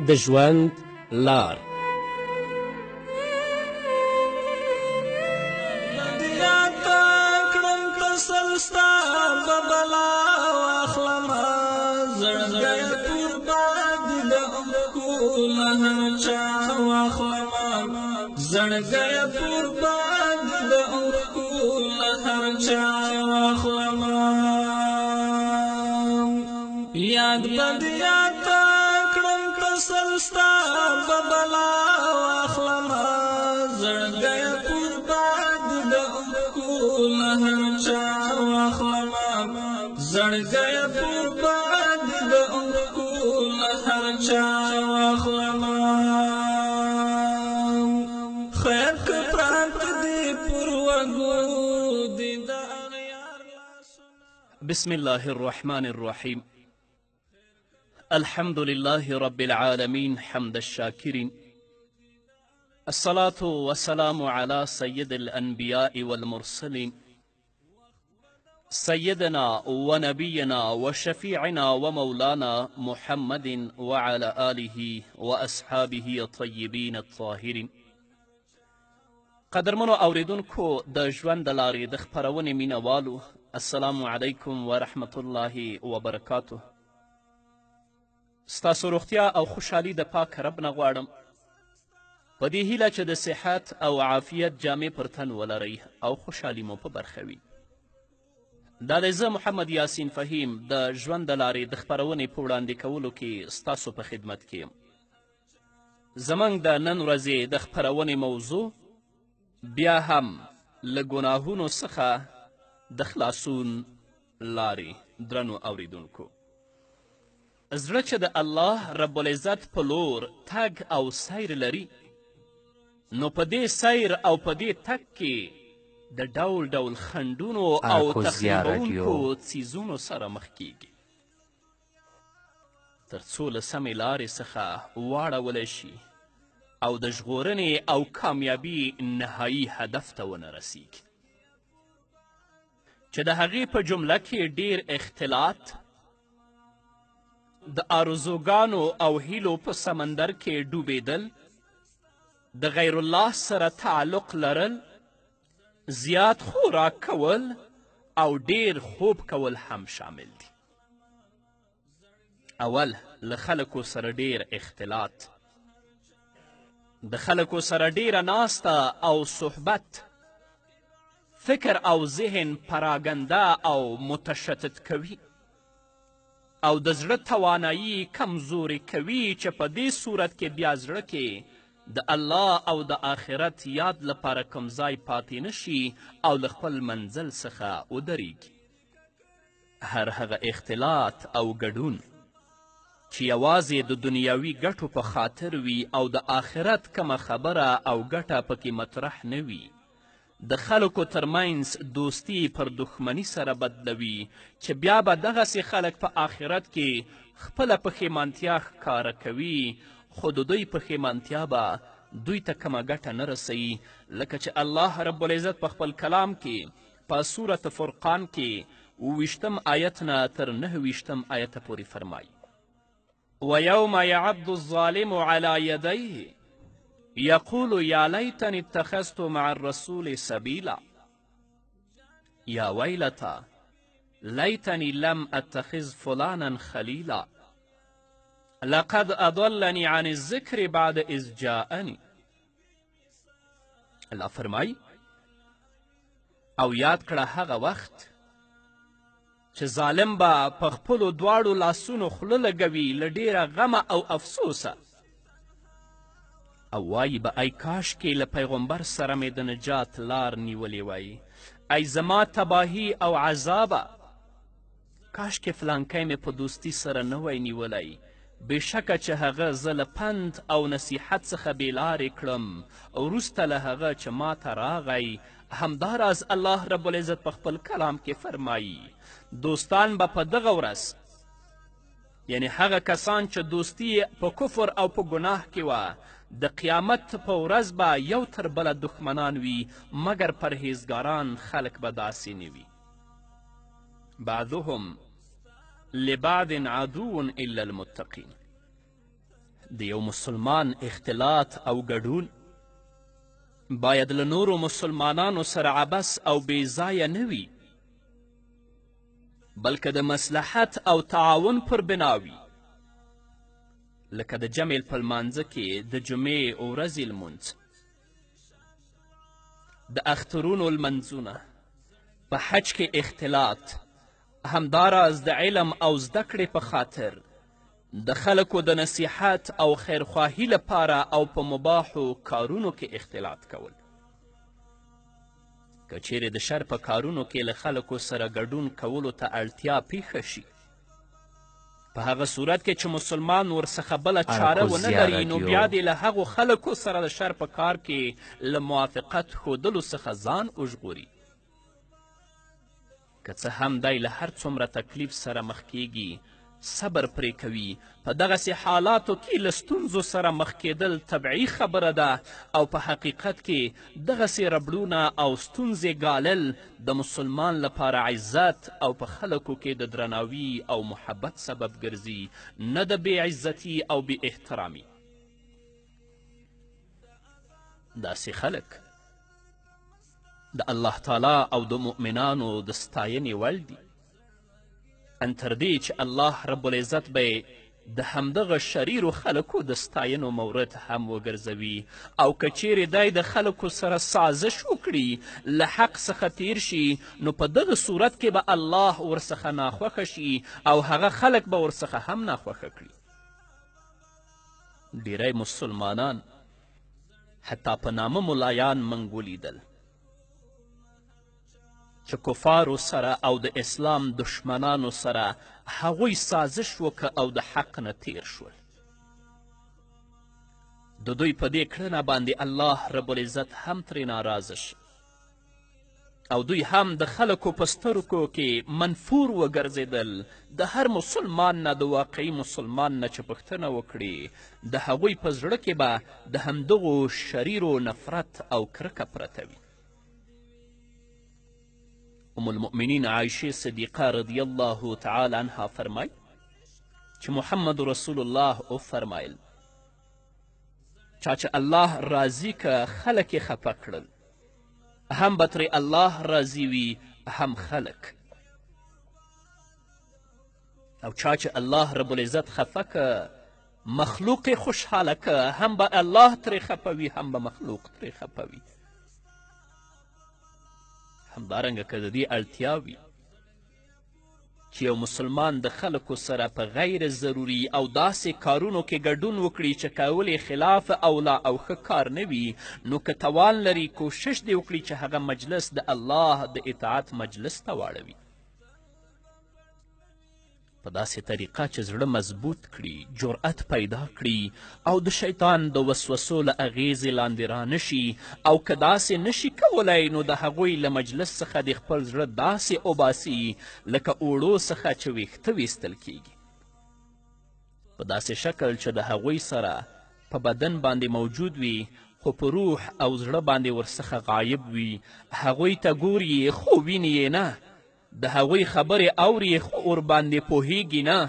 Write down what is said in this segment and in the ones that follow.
د ژوند لار. زړګی قربان د اوښکو له هر چا واخلمه یاد به د یاده کړم تسل ستا به بلا واخلمه زړګی قربان د اوښکو له هر چا واخلمه زړګی قربان د اوښکو له هر چا واخلمه بسم الله الرحمن الرحيم. الحمد لله رب العالمين حمد الشاكرين. الصلاة والسلام على سيد الأنبياء والمرسلين سيدنا ونبينا وشفيعنا ومولانا محمد وعلى آله وأصحابه الطيبين الطاهرين. قدرمنو اوریدونکو د ژوند د لارې د خپرونې مینهوالو، السلام علیکم ورحمة الله وبرکاته. ستاسو روغتیا او خوشحالي د پاک رب نه غواړم، په دې هیله چې د صحت او عافیت جامې پر تن ولرئ او خوشحالي مو په برخه وي. دا دی زه محمد یاسین فهیم د ژوند د لارې د خپرونې په وړاندې کولو کې ستاسو په خدمت کې یم. زموږ د نن ورځې د خپرونې موضوع بیا هم له ګناهونو څخه د خلاصون لارې. درنو اوریدونکو، زړه چې د الله رب العزت په لور تګ او سیر لري، نو په دې سیر او په دې تګ کې د ډول ډول خنډونو او تخریبونکو څیزونو سره مخ کیږي، تر څو له سمې لارې څخه واړولی شي او د ژغورنې او کامیابي نهایي هدف ته ونه رسیږي، چې د هغې په جمله کې ډیر اختلاط، د آرزوګانو او هیلو په سمندر کې ډوبېدل، د غیر الله سره تعلق لرل، زیات خوراک کول او ډیر خوب کول هم شامل دي. اول له خلکو سره ډیر اختلاط، د خلکو سره ډیره ناسته او صحبت فکر او ذهن پراګنده او متشتت کوي او د زړه توانایي کمزوري کوي، چې په دې صورت کې بیا زړه کې د الله او د آخرت یاد لپاره کوم ځای پاتې نشي او له خپل منزل څخه ودرېږي. هر هغه اختلاط او ګډون چې یوازې د دنیاوي ګټو په خاطر وي او د آخرت کومه خبره او ګټه پکې مطرح نه وي، د خلکو ترمنځ دوستی پر دښمني سره بدلوي، چې بیا به دغسې خلک په آخرت کې خپله پښیمانتیا ښکاره کوي، خو د دوی پښیمانتیا به دوی ته کومه ګټه نه رسوي، لکه چې الله رب العزت په خپل کلام کې په سورة فرقان کې 20 آیت نه تر 29 آیته پورې فرمایي: ويوم يعض الظالم على يديه يقول يا ليتني اتخذت مع الرسول سبيلا يا ويلتى ليتني لم اتخذ فلانا خليلا لقد اضلني عن الذكر بعد اذ جاءني. الله فرمای او یاد کړه هغه وخت چې ظالم به په خپلو دواړو لاسونو خوله لګوي له ډیره غمه او افسوسه، او وایي به ای کاشکې له پیغمبر سره مې د نجات لار نیولې وای، ای زما تباهي او عذابه، کاشکې فلانکی مې په دوستي سره نه وای نیولی، بېشکه چې هغه زه له پند او نصیحت څخه بېلارې کړم، وروسته له هغه چې ما ته راغی. همداراز الله رب العزت په خپل کلام کې فرمایي دوستان به په دغه ورځ، یعنی هغه کسان چې دوستی په کفر او په ګناه کې وه، د قیامت په ورځ به یو تر بله دښمنان وي، مګر پرهیزګاران خلک به داسې نه وي. بعضهم لبعض عدو الا المتقین. د یو مسلمان اختلاط او ګډون باید له نورو مسلمانانو سره عبث او بې ځایه نه وي، بلکې د مصلحت او تعاون پر بنا وي، لکه د جمع په لمانځه کې د جمعې ورځې لمونځ، د اخترونو لمنځونه، په حج کې اختلاط، همداراز د علم او زده کړې په خاطر د خلکو د نصیحت او خیرخواهی لپاره او په مباحو کارونو کې اختلاط کول. که چیرې د شر په کارونو کې له خلکو سره ګډون کولو ته اړتیا پیښه شي، په هغه صورت کې چې مسلمان ورڅخه بله چاره ونه لري، نو بیا دې له هغو خلکو سره د شر په کار کې له موافقت ښودلو څخه ځان وژغوري. که څه هم دی له هر څومره تکلیف سره مخ کیږي صبر پرې کوي، په دغسې حالاتو کې له ستونزو سره مخ کیدل طبیعي خبره ده، او په حقیقت کې دغسې ربړونه او ستونزې ګالل د مسلمان لپاره عزت او په خلکو کې د درناوي او محبت سبب ګرځي، نه د بې عزتي او بې احترامي. داسې خلک د الله تعالی او د مؤمنانو د ستاینې وړ دي، ان تر دې چې الله رب العزت به د همدغه شریرو خلکو د ستاینو مورد هم وګرځوي، او که چیرې دی د خلکو سره سازش وکړي له حق څخه تیر شي، نو په دغه صورت کې به الله ورڅخه ناخوښه شي او هغه خلک به ورڅخه هم ناخوښه کړي. ډیری مسلمانان حتی په نامه ملایان موږ ولیدل چې کفارو سره او د اسلام دشمنانو سره هغوی سازش وکړه او د حق نه تیر شول. د دوی په دې کړنه باندې الله رب العزت هم ترې ناراضه شي، او دوی هم د خلکو په سترګو کې منفور وګرځېدل. د هر مسلمان نه، د واقعي مسلمان نه چې پوښتنه وکړي، د هغوی په زړه کې به د همدغو شریرو نفرت او کرکه پرته وي. ام المؤمنین عایشه صدیقه رضی الله تعالی عنها فرمای چې محمد رسول الله وفرمایل چا چې الله راضي که خلک یې خفه کړل، هم به ترې الله راضي وي هم خلک، او چا چې الله رب العزت خفه که مخلوق یې خوشحاله که، هم به الله ترې خفه وي هم به مخلوق ترې خفه وي. همدارنګه که د دې اړتیا وي چې یو مسلمان د خلکو سره په غیر ضروري او داسې کارونو کې ګډون وکړي چې کول یې خلاف اولا او ښه کار نه وي، نو که توان لري کوشش دې وکړي چې هغه مجلس د الله د اطاعت مجلس ته واړوي، په داسې طریقه چې زړه مضبوط کړي، جرأت پیدا کړي او د شیطان د وسوسو له اغیزې لاندې رانشي، او که داسې نشي کولی نو د هغوی له مجلس څخه د خپل زړه داسې اوباسي لکه اوړو څخه چې ویښته ویستل کیږي، په داسې شکل چې د هغوی سره په بدن باندې موجود وي خو په روح او زړه باندې ورڅخه غایب وي. هغوی ته ګوري خو ویني یې نه، د هغوی خبرې اوري خو ورباندې پوهیږي نه،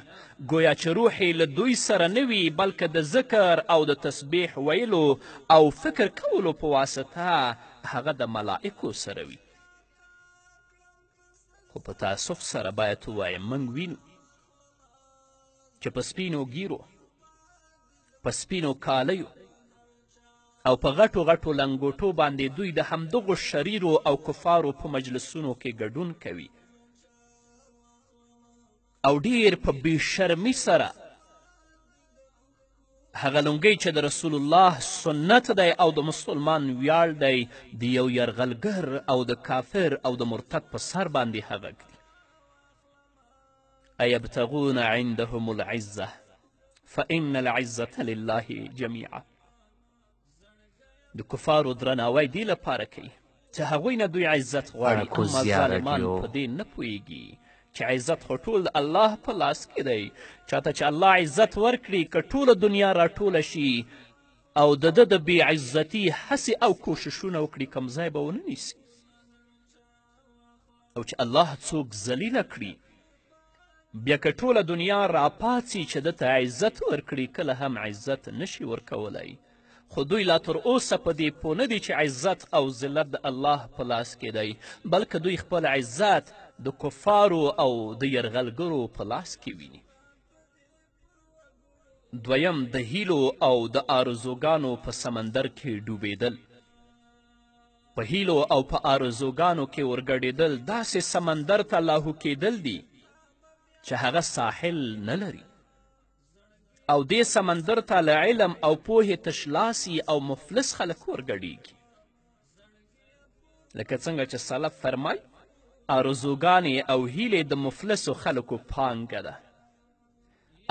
گویا چې روح یې له دوی سره نه وي، بلکې د ذکر او د تسبیح ویلو او فکر کولو په واسطه هغه د ملائکو سره وي. خو په تاسف سره باید ووایم موږ وینو چې په سپینو ګیرو، په سپینو کالیو او په غټو غټو لنګوټو باندې دوی د همدغو شریرو او کفارو په مجلسونو کې ګډون کوي، او ډیر په بېشرمي سره هغه لونګۍ چې د رسول الله سنت دی او د مسلمان ویاړ دی د یو یرغلګر او د کافر او د مرتد په سر باندې هغه کړي. ایبتغون عندهم العزه فان العزه لله جمیعا. د کفارو درناوی دې لپاره کوي چې هغوی نه دوی عزت غواړي، اما ظالمان په دې نه پوهیږي چې عزت خو ټول د الله په لاس کې دی. چاته چې الله عزت ورکړي که ټوله دنیا راټوله شي او د ده د بې عزتي هڅې او کوششونه وکړي کوم ځای به ونه نیسي، او چې الله څوک ذلیله کړي بیا که ټوله دنیا راپاڅي چې ده ته عزت ورکړي کله هم عزت نشي ورکولی خو دوی لا تر اوسه په دې پوه نه دي چې عزت او ذلت د الله په لاس کې دی بلکې دوی خپل عزت د کفارو او د یرغلګرو په لاس کې ویني دویم د هیلو او د آرزوګانو په سمندر کې ډوبېدل په هیلو او په آرزوګانو کې ورګډېدل داسې سمندر ته لاهو کېدل دي چې هغه ساحل نه لري او دې سمندر ته له علم او پوهې تشلاسي او مفلس خلک ورګډېږي لکه څنګه چې سلف فرمای آرزوګانې او هیلې د مفلسو خلکو پانګه ده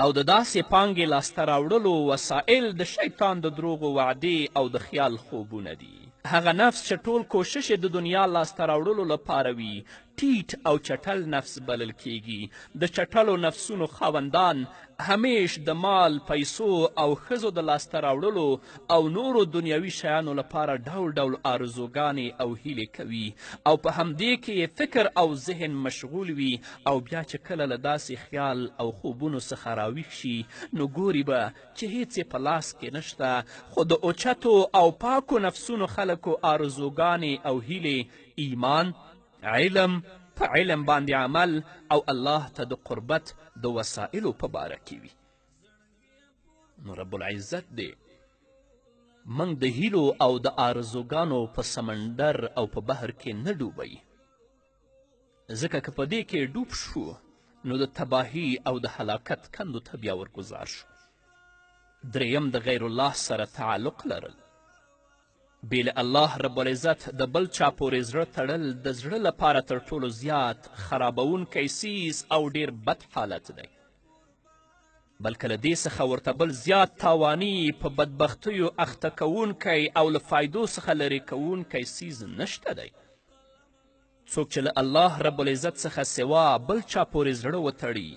او د داسې پانګې لاسته راوړلو وسایل د شیطان د دروغو وعدې او د خیال خوبونه دي هغه نفس چې ټول کوشش یې د دنیا لاسته راوړلو لپاره وي ټیټ او چټل نفس بلل کیږي د چټلو نفسونو خاوندان همیش د مال پیسو او ښځو د لاسته راوړلو او نورو دنیوي شیانو لپاره ډول ډول آرزوګانې او هیلې کوي او په همدې کې یې فکر او ذهن مشغول وي او بیا چې کله له داسې خیال او خوبونو څخه راویښ شي نو ګوري به چې هیڅ یې په لاس کې نشته خو د اوچتو او پاکو نفسونو خلکو آرزوګانې او هیلې ایمان علم په علم باندې عمل او الله ته د قربت د وسایلو په باره کې وي نو رب العزت دی موږ د هیلو او د آرزوګانو په سمندر او په بحر کې نه ډوبوي ځکه که په دې کې ډوب شو نو د تباهي او د هلاکت کندو ته بیا ورګزار شو دریم د غیر الله سره تعلق لرل بې له الله رب العزت د بل چا پورې زړه تړل د زړه لپاره تر ټولو زیات خرابوونکی څیز او ډیر بد حالت دی بلکې له دې څخه ورته بل زیات تاواني په بدبختیو اخته کوونکی او له فایدو څخه لرې کوونکی څیز نشته دی څوک چې له الله رب العزت څخه سوا بل چا پورې زړه وتړي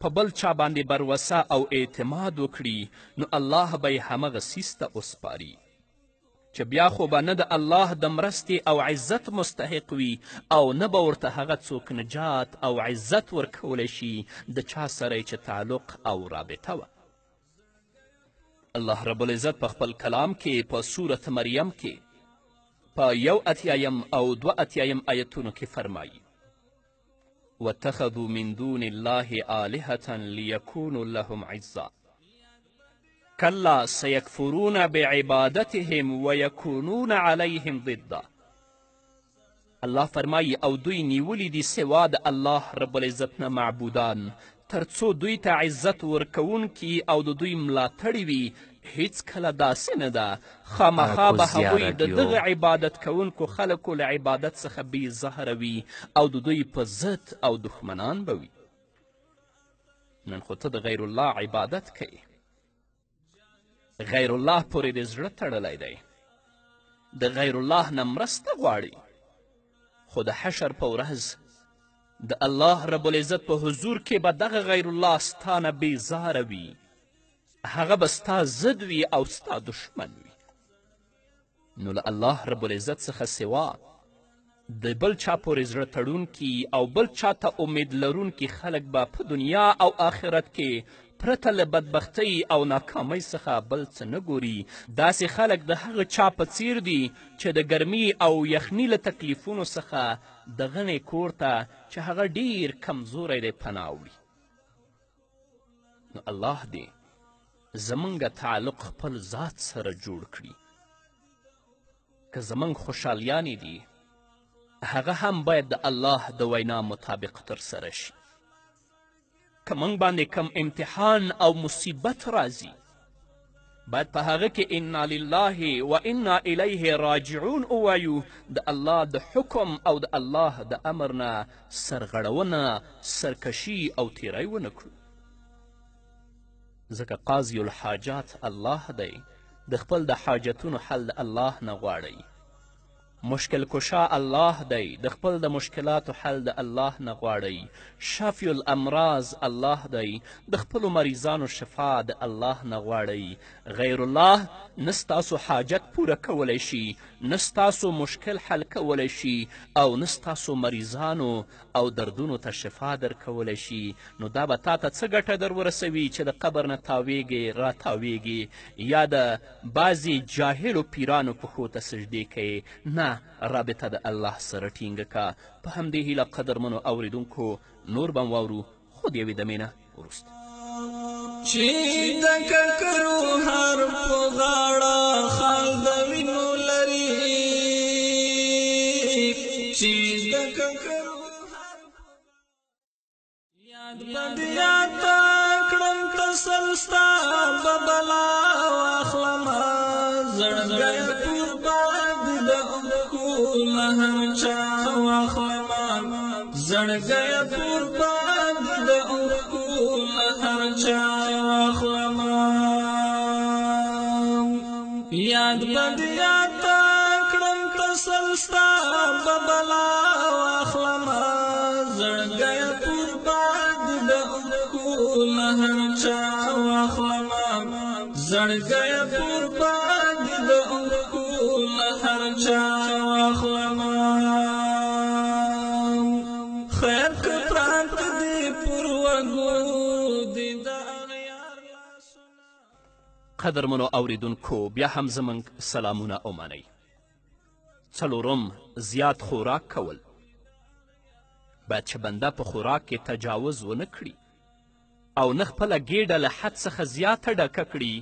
په بل چا باندې بروسه او اعتماد وکړي نو الله به یې همغه څیز ته وسپاري چې بیا خو به نه د الله د مرستې او عزت مستحق وي او نه به ورته هغه څوک نجات او عزت ورکولی شي د چا سره چې تعلق او رابطه وه الله رب العزت په خپل کلام کې په سورت مریم کې په 81 او 82 آیتونو کې فرمایي واتخذوا من دون الله آلهة ليكونوا لهم عزا كلا سيكفرون بعبادتهم ويكونون عليهم ضدا الله فرمایي او دوی نیولی دي سوا د الله رب العزت نه معبودان تر څو دوی ته عزت ورکوونکي او د دوی ملاتړي وي هیڅکله داسې نه ده خامخا به هغوی د دغه عبادت کوونکو خلکو له عبادت څخه بې زهره وي او د دوی په ضد او دښمنان به وي نن خو ته د غیر الله عبادت کوي غیر الله پورې د زړه تړلی دی د غیر الله نه مرسته غواړي خو د حشر په ورځ د الله رب العزت په حضور کې به دغه غیر الله ستا نه بېزاره وي هغه به ستا ضد وي او ستا دشمن وي نو له الله رب العزت څخه سوا د بل چا پورې زړه تړونکي او بل چا ته امید لرونکي خلک به په دنیا او آخرت کې پرته له بدبختۍ او ناکامۍ څخه بل څه نه ګوري داسې خلک د هغه چا په څیر دي چې د ګرمي او یخني له تکلیفونو څخه د غنې کور ته چې هغه ډیر کمزوری دی پناه وړي نو الله دې زمونږ تعلق خپل ذات سره جوړ کړي که زمونږ خوشحالیانې دي هغه هم باید د الله د وینا مطابق ترسره شي که موږ باندې کم امتحان او مصیبت راځي باید په هغه کې انا لله و انا الیه راجعون ووایو د الله د حکم او د الله د امر نه سرغړونه سرکشي او تیری ونه کړو ځکه قاضي الحاجات الله دی د خپل د حاجتونو حل د الله نه غواړئ مشکل کشا الله دی د خپل د مشکلاتو حل د الله نه غواړئ شافی الامراض الله دی د خپلو مریضانو شفا د الله نه غواړئ غیر الله نه ستاسو حاجت پوره کولی شي نه ستاسو مشکل حل کولی شي او نه ستاسو مریضانو او دردونو ته شفا درکولی شي، نو دا به تا ته څه ګټه در ورسوي چې د قبر نه تاویږې راتاویږې یا د بعضې جاهلو پیرانو پښو ته سجدې کوې. نه، رابطه د الله سره ټینګه که. په همدې هیله قدرمنو اوریدونکو نور به م واورو خو د یوې دمې نه وروسته. چې د ککرو هر په غاړه خال د وینو لري، چې د ککرو یاد بد یاد کړم تسل ستا به بلا واخلمه، زړګی پر باد د اوښکو له هر چا واخلمه، زړګی پر باد د اوښکو له هر چا واخلمه. یاد بد یاد کړم تسل ستا به بلا واخلمه، زړګی پر باد د اوښکو له هر چا واخلمه، زړګی پر باد د اوښکو له هر چا واخلمه. خیر که پراته دې پر وږو دې د اغیار لاسونه. قدرمنو اوریدونکو بیا هم زموږ سلامونه ومنئ. څلورم، زیات خوراک کول. باید چې بنده په خوراک کې تجاوز ونه کړي او نه خپله ګیډه له حد څخه زیاته ډکه کړي،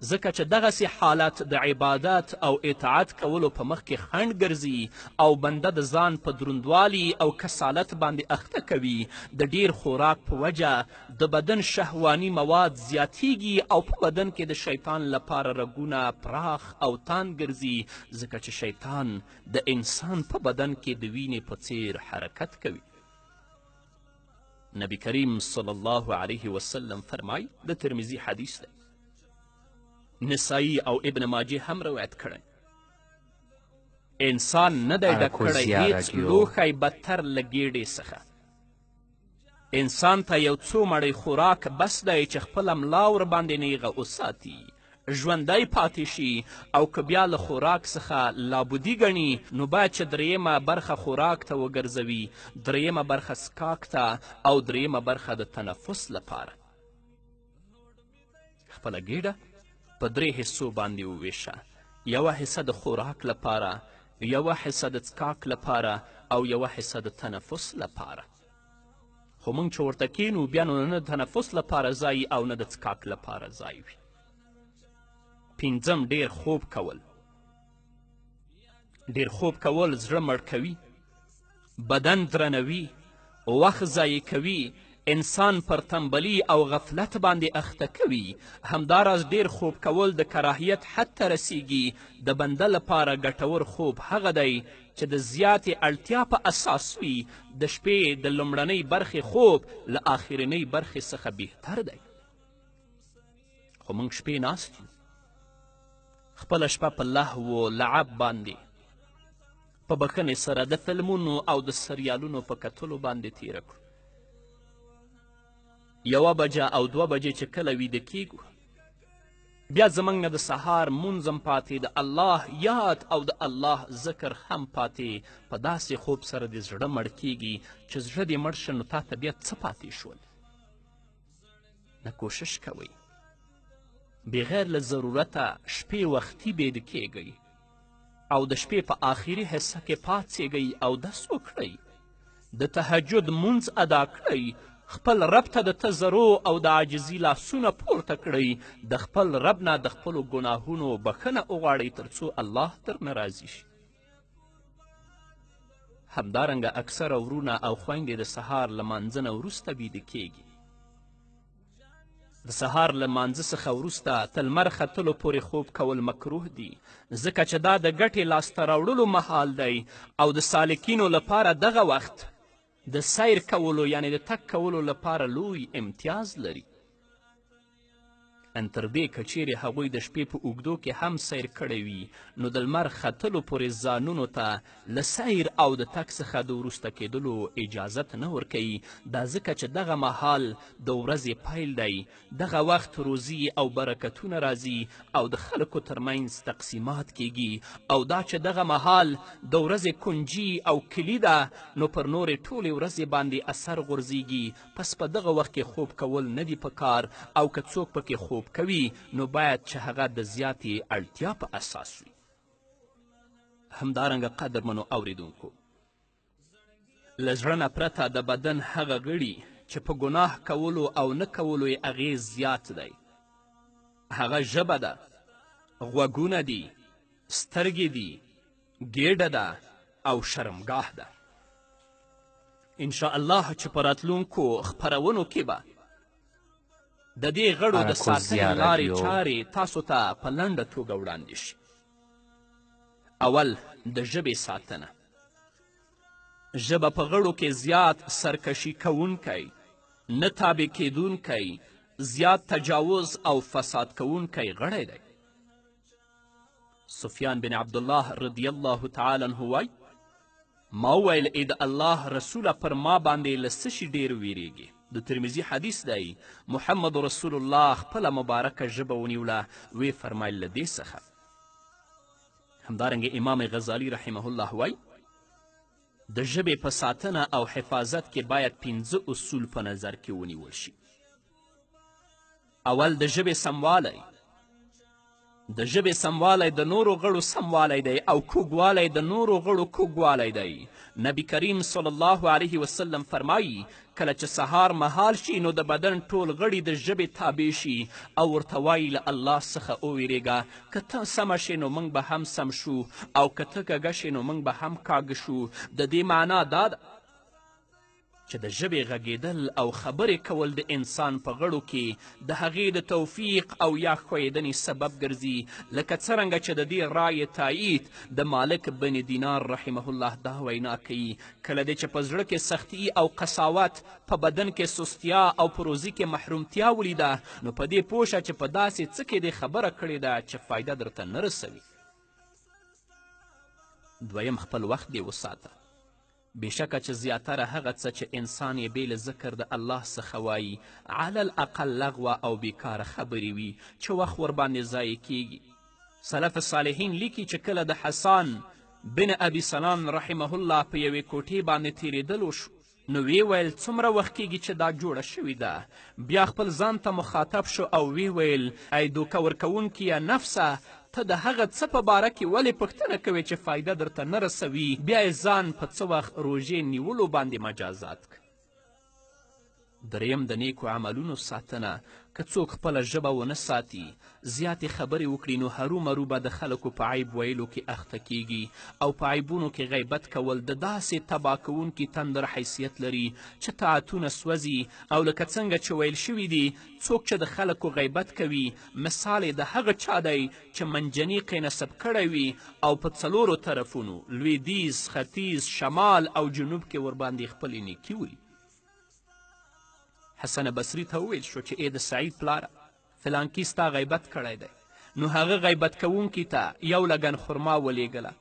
ځکه چې دغسې حالت د عبادت او اطاعت کولو په مخ کې خنډ ګرځي او بنده د ځان په دروندوالي او کسالت باندې اخته کوي. د ډیر خوراک په وجه د بدن شهواني مواد زیاتیږي او په بدن کې د شیطان لپاره رګونه پراخ او تان ګرځي، ځکه چې شیطان د انسان په بدن کې د وینې په څیر حرکت کوي. نبی کریم صلی الله علیه وسلم فرمای، د ترمذي حدیث دی، نسائی او ابن ماجه هم روایت کړی، انسان نه دی ډک کړی هیڅ لوښی بدتر له ګیډې څخه. انسان ته یو څو مړۍ خوراک بس دی چې خپله ملا ورباندې نیغه وساتي، ژوندی پاتې شي، او که بیا له خوراک څخه لابودي ګڼي نو باید چې دریمه برخه خوراک ته وګرځوي، دریمه برخه څکاک ته او دریمه برخه د تنفس لپاره. خپله ګیډه په 3 حصو باندې وویشه، یوه حصه د خوراک لپاره، یوه حصه د څکاک لپاره او یوه حصه د تنفس لپاره. خو موږ چې ورته کینو بیا نو نه د تنفس لپاره ځای او نه د څکاک لپاره ځای وي. 5، ډیر خوب کول. ډیر خوب کول زړه مړ کوي، بدن درنوي، وخت ضایع کوي، انسان پر تنبلي او غفلت باندې اخته کوي. همداراز ډیر خوب کول د کراهیت حد ته رسیږي. د بنده لپاره ګټور خوب هغه دی چې د زیاتې اړتیا په اساس وي. د شپې د لومړنۍ برخې خوب له آخرنۍ برخې څخه بهتر دی. خو موږ شپې ناست یو، خپله شپه په لهو و لعب باندې په بښنې سره د فلمونو او د سریالونو په کتلو باندې تیره کړو. 1 بجه او 2 بجې چې کله ویده کیږو بیا زموږ نه د سهار مونځ هم پاتې، د الله یاد او د الله ذکر هم پاتې. په داسې خوب سره د زړه مړ کیږي چې زړه دې مړ شه نو تا ته بیا څه پاتې شول. نه کوشش کوئ بغیر له ضرورته شپې وختي بیده کیږئ او د شپې په آخري حصه کې پاڅیږئ او دس وکړئ، د تهجد مونځ ادا کړئ، خپل رب ته د تضرع او د عاجزي لاسونه پورته کړئ، د خپل رب نه د خپلو ګناهونو بخښنه وغواړئ تر څو الله درنه راضي شي. همدارنګه اکثره ورونه او خویندې د سهار له مانځه نه وروسته بیده کیږي. د سهار له مانځه څخه وروسته تر لمر ختلو پورې خوب کول مکروه دي، ځکه چې دا د ګټې لاسته راوړلو مهال دی او د سالکینو لپاره دغه وخت د سیر کولو یعنی د تګ کولو لپاره لوی امتیاز لري. تر دې که چیرې هغوی د شپې په اوږدو کې هم سیر کړی وي نو د لمر ختلو پورې ځانونو ته له سیر او د تګ څخه د وروسته کېدلو اجازت نه ورکوي دا ځکه چې دغه مهال د ورځې پیل دی دغه وخت روزي او برکتونه راځي او د خلکو ترمنځ تقسیمات کیږي او دا چې دغه مهال د ورځې کنجي او کلي ده نو پر نورې ټولې ورځې باندې اثر غورځیږي پس په دغه وخت کې خوب کول نه دي پکار او که څوک پکې خوب کوي نو باید چې هغه د زیاتې اړتیا په اساس وي همدارنګه قدرمنو اوریدونکو له زړه نه پرته د بدن هغه غړي چې په ګناه کولو او نه کولو یې اغیز زیات دی هغه ژبه ده غوږونه دي سترګې دي ګیډه ده او شرمګاه ده انشاءالله چې په راتلونکو خپرونو کې به د دې غړو د ساتنې لارې چارې تاسو ته په لنډه توګه وړاندې شي اول د ژبې ساتنه ژبه په غړو کې زیات سرکشي کوونکی نه تابع کیدونکی زیات تجاوز او فساد کوونکی غړی دی سفیان بن عبدالله رضی الله تعالی عنه وایي ما وویل ای د الله رسوله پر ما باندې له څه شي ډېر ویریږي د ترمذي حدیث دی محمد رسول الله خپله مبارکه ژبه ونیوله وی فرمایل له دې څخه همدارنګه امام غزالی رحمه الله وایي د ژبې په ساتنه او حفاظت کې باید 5 اصول په نظر کې ونیول شي اول د ژبې سموالی د ژبې سموالی د نورو غړو سموالی دی او کوږوالی د نورو غړو کوږوالی دی نبی کریم صلی الله علیه وسلم فرمایي کله چې سهار مهال شي نو د بدن ټول غړي د ژبې تابع شي او ورته وایي له الله څخه وویرېږه که ته سمه شې نو موږ به هم سم شو او که ته کږه شې نو موږ به هم کاږه شو د دې معنا دا ده چې د ژبې غږېدل او خبرې کول د انسان په غړو کې د هغې د توفیق او یا ښویېدنې سبب ګرځي لکه څرنګه چې د دې رایې تایید د مالک بن دینار رحمه الله دا وینا کوي کله دی چې په زړه کې سختي او قساوت په بدن کې سستیا او په روزي کې محرومتیا ولیده نو په دې پوه شه چې په داسې څه کې دې خبره کړې ده چې فایده درته نه رسوي دویم خپل وخت دې وساته بېشکه چې زیاتره هغه څه چې انسان یې بې له ذکر د الله څخه وایي علی الاقل لغوه او بیکاره خبرې وي چې وخت ورباندې ضایع کیږي سلف صالحین لیکي چې کله د حسان بن ابي سنان رحمه الله په یوې کوټې باندې تیرېدلو شو نو وی ویل څومره وخت کیږي چې دا جوړه شوې ده بیا خپل ځان ته مخاطب شو او وی ویل ای دوکه ورکوونکیه نفسه ته د هغه څه په باره کې ولې پوښتنه کوې چې فایده درته نه رسوي بیا یې ځان په څه وخت روژې نیولو باندې مجازات کړه دریم د نیکو عملونو ساتنه که څوک خپله ژبه ونه ساتي زیاتې خبرې وکړي نو هرومرو به د خلکو په عیب ویلو کې اخته کیږي او په عیبونو کې غیبت کول د داسې تباه کوونکي تندر حیثیت لري چې طاعتونه سوځي او لکه څنګه چې ویل شوي دي څوک چې د خلکو غیبت کوي مثال د هغه چا دی چې منجنیقې نصب کړی وي او په څلورو طرفونو لویدیځ ختیځ شمال او جنوب کې ورباندې خپلې نیکي ولي حسن بصري ته وویل شو چې ای د سعید پلاره فلانکي ستا غیبت کړی دی نو هغه غیبت کوونکي ته یو لګن خرما ولیږله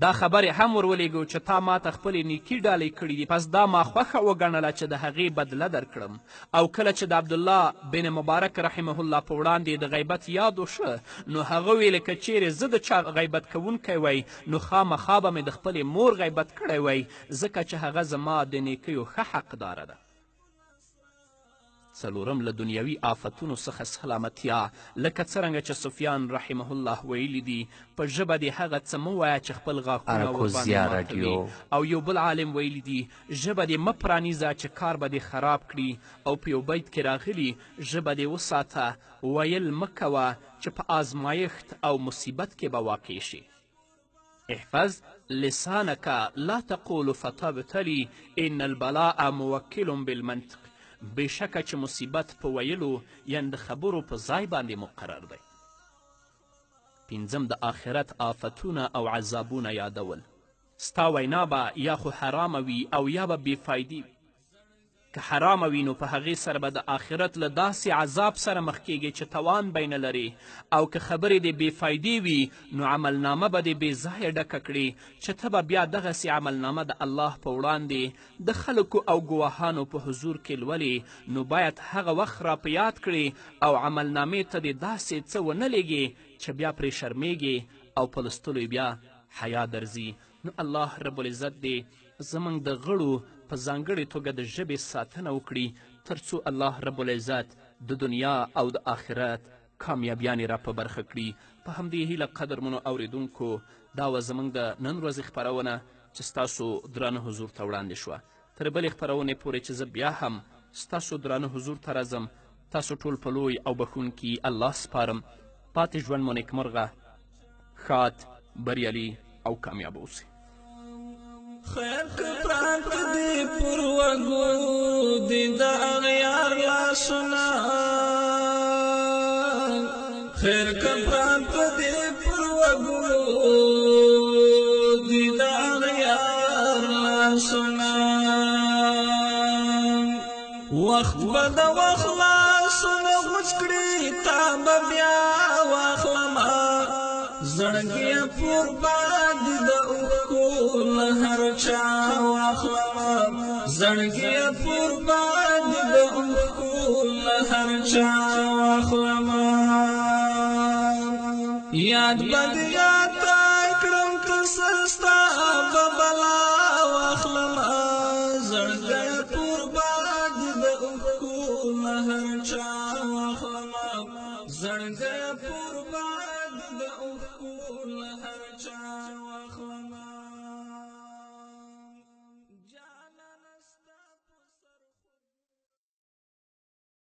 دا خبرې هم ورولېږو چې تا ماته خپلې نیکي ډالۍ کړي دي پس دا ما خوښه وګڼله چې د هغې بدله درکړم او کله چې د عبدالله بن مبارک رحمه الله په وړاندې د غیبت یاد وشه نو هغه ویل که چیرې زه د چا غیبت کوونکی وی نو خامخا به مې د خپلې مور غیبت کړی وی ځکه چې هغه زما د نیکیو ښه حقداره ده څلورم له دنیوي آفتونو څخه سلامتیا لکه څرنګه چې سفیان رحمه الله ویلي دي په ژبه دې هغه څه مه وایه چې خپل غاښونه ورباندې ماتوي او یو بل عالم ویلي دي ژبه دې مه پرانیزه چې کار به دې خراب کړي او په یو بیت کې راغلي ژبه دې وساته ویل مه کوه چې په آزمایښت او مصیبت کې به واقع شي احفظ لسانك لا تقول فتبتلي ان البلاء موکل بالمنطق بېشکه چې مصیبت په ویلو یعنې د خبرو په ځای باندې مقرر دی پنځم د آخرت آفتونه او عذابونه یادول ستا وینا به یا خو حرامه وي او یا به بېفایدې وي که حرامه وي نو په هغې سره به د آخرت له داسې عذاب سره مخ کیږي چې توان به یې نه لري، او که خبرې دې بې فایدې وي نو عملنامه به دې بې ځایه ډکه کړي چې ته به بیا دغسې عملنامه د الله په وړاندې د خلکو او ګواهانو په حضور کې لولې، نو باید هغه وخت را په یاد کړي او عملنامې ته دې داسې څه ونه لیږي چې بیا پرې شرمیږي او په لوستلو بیا حیا درځي. نو الله رب العزت دې زموږ د غړو په ځانګړې توګه د ژبې ساتنه وکړي تر څو الله رب العزت د دنیا او د آخرت کامیابیانې را په برخه کړي. په همدې هیله قدرمنو اوریدونکو دا وه زموږ د نن ورځې خپرونه چې ستاسو درانه حضور ته وړاندې شوه. تر بلې خپرونې پورې چې زه بیا هم ستاسو درانه حضور ته راځم، تاسو ټول په لوی او بخښونکي الله سپارم. پاتې ژوند مو نیکمرغه، ښاد، بریالي او کامیاب اوسئ. خیر که پراته دی پر وږو دی د اغیار لاسونه، خیر که پراته دی پر وږو دی د اغیار لاسونه، وخت به د وخت لاسونه غوڅ کړي تا به بیا واخلمه، زړګی پر باندې د اوښکو له هر چا واخلمه، زړګی پر باندې د اوښکو له هر چا واخلمه، یاد به د یاد کړم که څه ستا به بلا واخلمه، زړګی پر باندې د اوښکو له هر چا واخلمه، زړګی پر باندې د اوښکو له هر چا